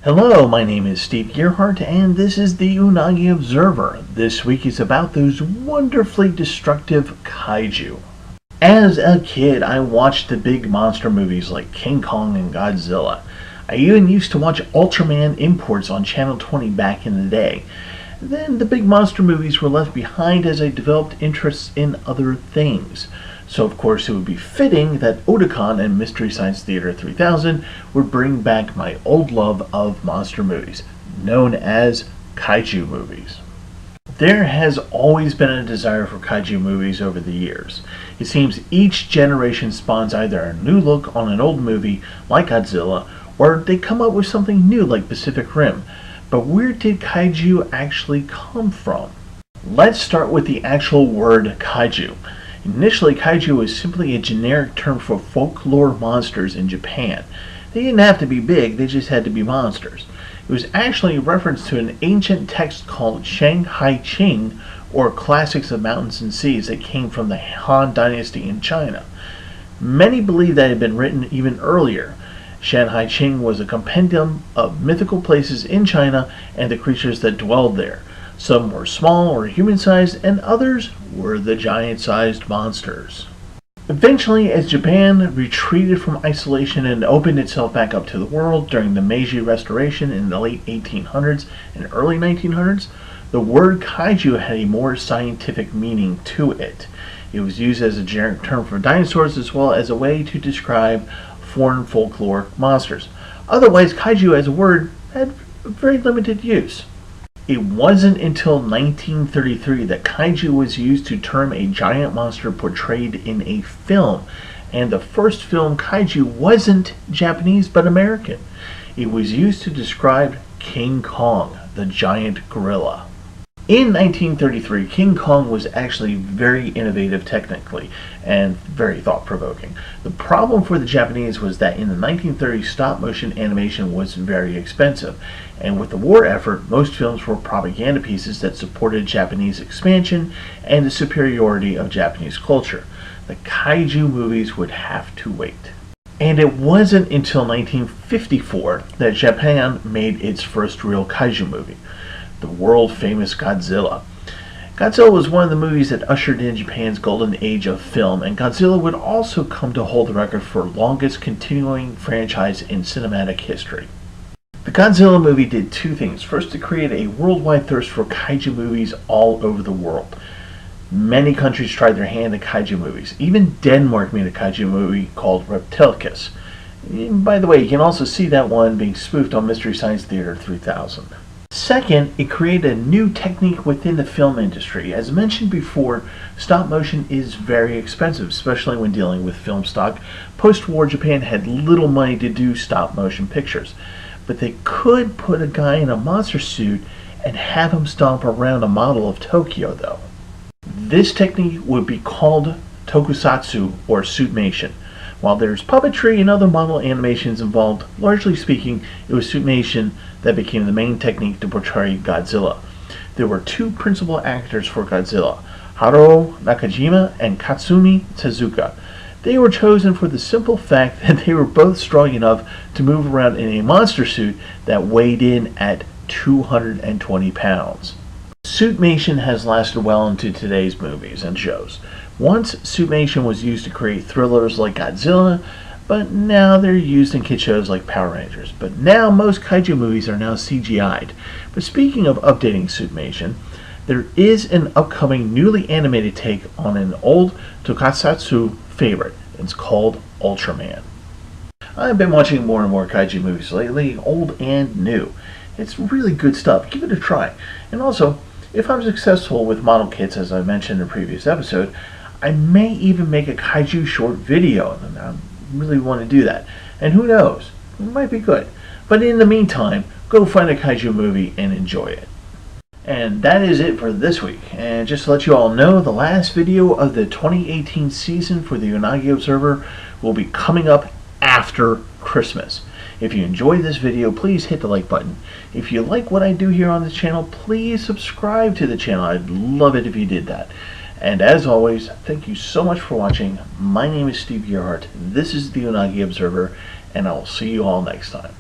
Hello, my name is Steve Gearhart, and this is the Unagi Observer. This week is about those wonderfully destructive kaiju. As a kid, I watched the big monster movies like King Kong and Godzilla. I even used to watch Ultraman imports on Channel 20 back in the day. Then the big monster movies were left behind as I developed interests in other things. So of course it would be fitting that Otaku and Mystery Science Theater 3000 would bring back my old love of monster movies, known as Kaiju movies. There has always been a desire for Kaiju movies over the years. It seems each generation spawns either a new look on an old movie like Godzilla, or they come up with something new like Pacific Rim. But where did Kaiju actually come from? Let's start with the actual word Kaiju. Initially, kaiju was simply a generic term for folklore monsters in Japan. They didn't have to be big, they just had to be monsters. It was actually a reference to an ancient text called Shanghai Qing, or Classics of Mountains and Seas, that came from the Han Dynasty in China. Many believe that it had been written even earlier. Shanghai Qing was a compendium of mythical places in China and the creatures that dwelled there. Some were small or human-sized, and others were the giant-sized monsters. Eventually, as Japan retreated from isolation and opened itself back up to the world during the Meiji Restoration in the late 1800s and early 1900s, the word kaiju had a more scientific meaning to it. It was used as a generic term for dinosaurs as well as a way to describe foreign folklore monsters. Otherwise, kaiju as a word had very limited use. It wasn't until 1933 that kaiju was used to term a giant monster portrayed in a film, and the first film kaiju wasn't Japanese but American. It was used to describe King Kong, the giant gorilla. In 1933, King Kong was actually very innovative technically and very thought-provoking. The problem for the Japanese was that in the 1930s, stop-motion animation was very expensive, and with the war effort, most films were propaganda pieces that supported Japanese expansion and the superiority of Japanese culture. The kaiju movies would have to wait. And it wasn't until 1954 that Japan made its first real kaiju movie, the world-famous Godzilla. Godzilla was one of the movies that ushered in Japan's golden age of film, and Godzilla would also come to hold the record for longest continuing franchise in cinematic history. The Godzilla movie did two things. First, it created a worldwide thirst for kaiju movies all over the world. Many countries tried their hand at kaiju movies. Even Denmark made a kaiju movie called Reptilicus. By the way, you can also see that one being spoofed on Mystery Science Theater 3000. Second, it created a new technique within the film industry. As mentioned before, stop motion is very expensive, especially when dealing with film stock. Post-war Japan had little money to do stop motion pictures, but they could put a guy in a monster suit and have him stomp around a model of Tokyo though. This technique would be called tokusatsu or suitmation. While there's puppetry and other model animations involved, largely speaking, it was suitmation that became the main technique to portray Godzilla. There were two principal actors for Godzilla, Haruo Nakajima and Katsumi Tezuka. They were chosen for the simple fact that they were both strong enough to move around in a monster suit that weighed in at 220 pounds. Suitmation has lasted well into today's movies and shows. Once, suitmation was used to create thrillers like Godzilla, but now they're used in kid shows like Power Rangers. But now most kaiju movies are now CGI'd. But speaking of updating suitmation, there is an upcoming newly animated take on an old tokusatsu favorite. It's called Ultraman. I've been watching more and more kaiju movies lately, old and new. It's really good stuff. Give it a try. And also, if I'm successful with model kits, as I mentioned in a previous episode, I may even make a kaiju short video, and I really want to do that. And who knows, it might be good. But in the meantime, go find a kaiju movie and enjoy it. And that is it for this week. And just to let you all know, the last video of the 2018 season for the Unagi Observer will be coming up after Christmas. If you enjoyed this video, please hit the like button. If you like what I do here on this channel, please subscribe to the channel. I'd love it if you did that. And as always, thank you so much for watching. My name is Steve Gearhart. This is the Unagi Observer, and I will see you all next time.